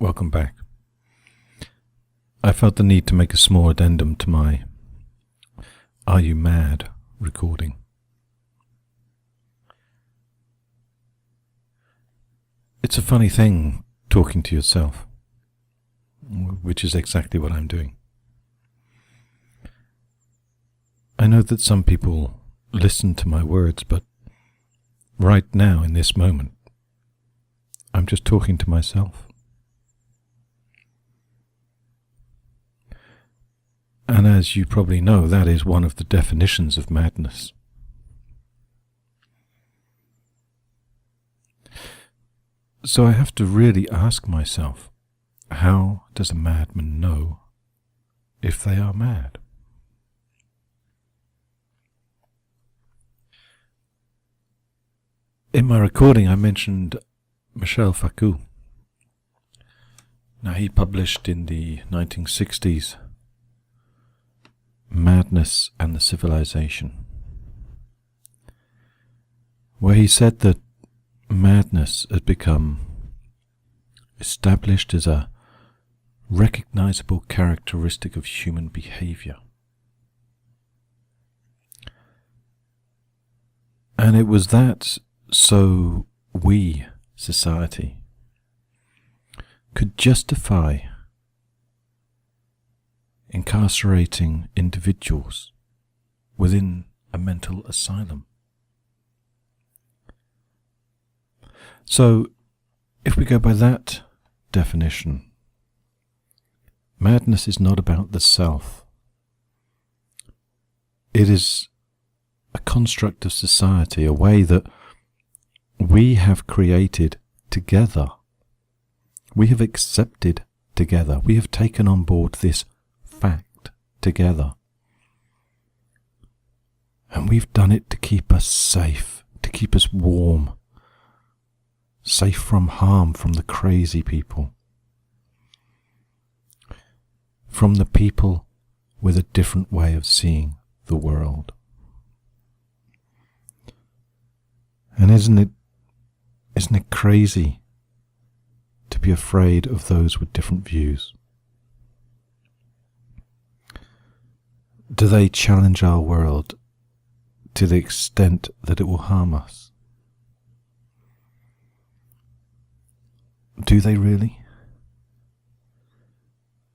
Welcome back. I felt the need to make a small addendum to my Are You Mad recording. It's a funny thing talking to yourself, which is exactly what I'm doing. I know that some people listen to my words, but right now, in this moment, I'm just talking to myself. And as you probably know, that is one of the definitions of madness. So I have to really ask myself, how does a madman know if they are mad? In my recording, I mentioned Michel Foucault. Now, he published in the 1960s Madness and the Civilization, where he said that madness had become established as a recognizable characteristic of human behavior. And it was that so we, society, could justify incarcerating individuals within a mental asylum. So, if we go by that definition, madness is not about the self. It is a construct of society, a way that we have created together. We have accepted together. We have taken on board this fact together. And we've done it to keep us safe, to keep us warm, safe from harm from the crazy people, from the people with a different way of seeing the world. And isn't it crazy to be afraid of those with different views? Do they challenge our world to the extent that it will harm us? Do they really?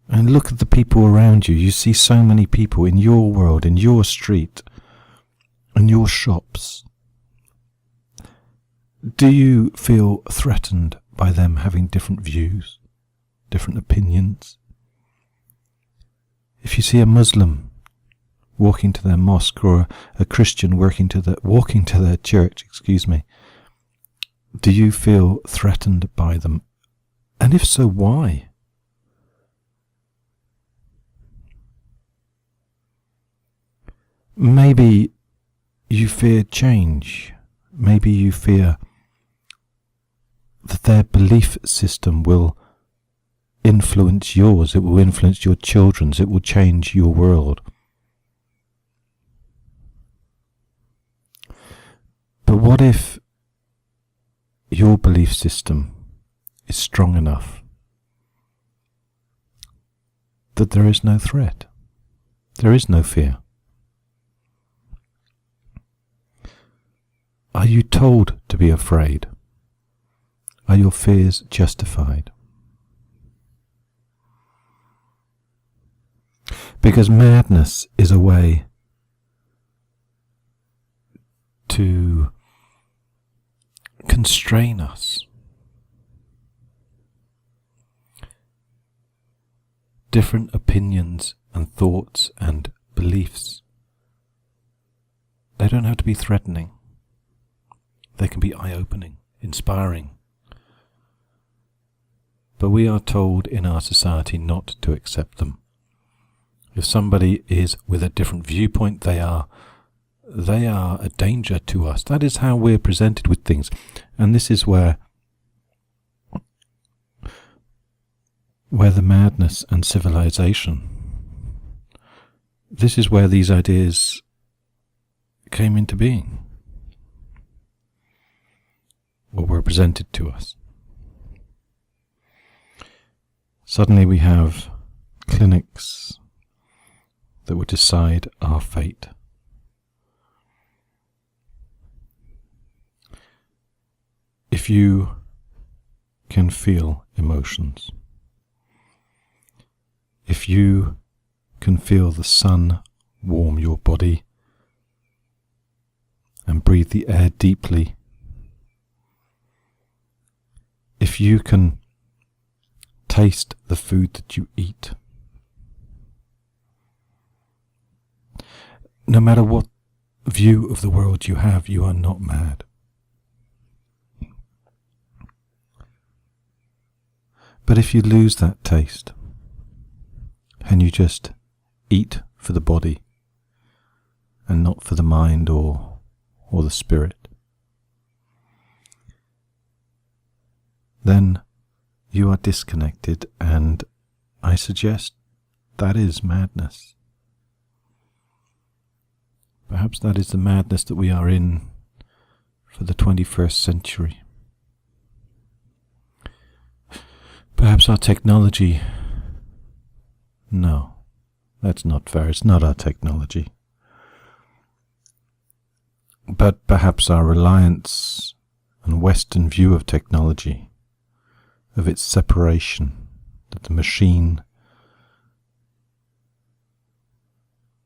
And look at the people around you. You see so many people in your world, in your street, in your shops. Do you feel threatened by them having different views, different opinions? If you see a Muslim walking to their mosque or a Christian walking to their church, do you feel threatened by them? And if so, why? Maybe you fear change. Maybe you fear that their belief system will influence yours, it will influence your children's, it will change your world. But what if your belief system is strong enough that there is no threat, there is no fear? Are you told to be afraid? Are your fears justified? Because madness is a way to constrain us. Different opinions and thoughts and beliefs, they don't have to be threatening. They can be eye-opening, inspiring. But we are told in our society not to accept them. If somebody is with a different viewpoint, they are a danger to us. That is how we're presented with things. And this is where the madness and civilization, this is where these ideas came into being, or were presented to us. Suddenly we have clinics that would decide our fate. If you can feel emotions, if you can feel the sun warm your body and breathe the air deeply, if you can taste the food that you eat, no matter what view of the world you have, you are not mad. But if you lose that taste and you just eat for the body and not for the mind or the spirit, then you are disconnected, and I suggest that is madness. Perhaps that is the madness that we are in for the 21st century. Perhaps our technology... No, that's not fair. It's not our technology. But perhaps our reliance on Western view of technology, of its separation, that the machine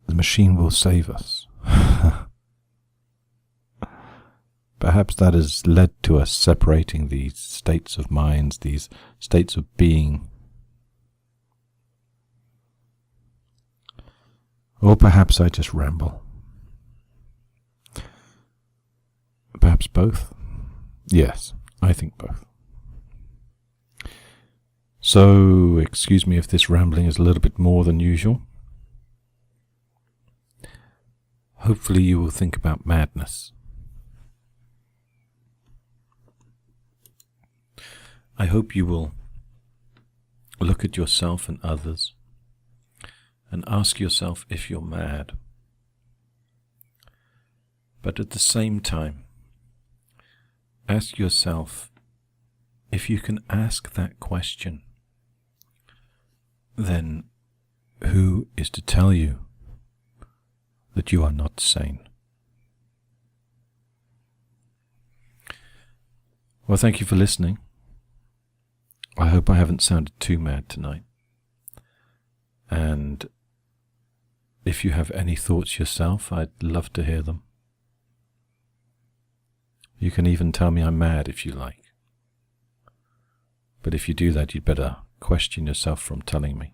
will save us. Perhaps that has led to us separating these states of minds, these states of being. Or perhaps I just ramble. Perhaps both. Yes, I think both. So, excuse me if this rambling is a little bit more than usual. Hopefully you will think about madness. I hope you will look at yourself and others and ask yourself if you're mad. But at the same time, ask yourself, if you can ask that question, then who is to tell you that you are not sane? Well, thank you for listening. I hope I haven't sounded too mad tonight. And if you have any thoughts yourself, I'd love to hear them. You can even tell me I'm mad if you like. But if you do that, you'd better question yourself from telling me.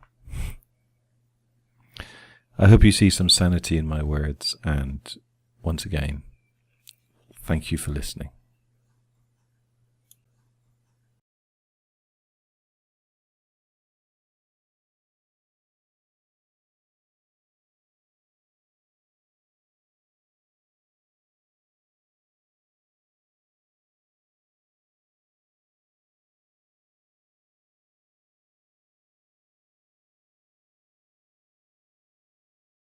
I hope you see some sanity in my words, and once again, thank you for listening.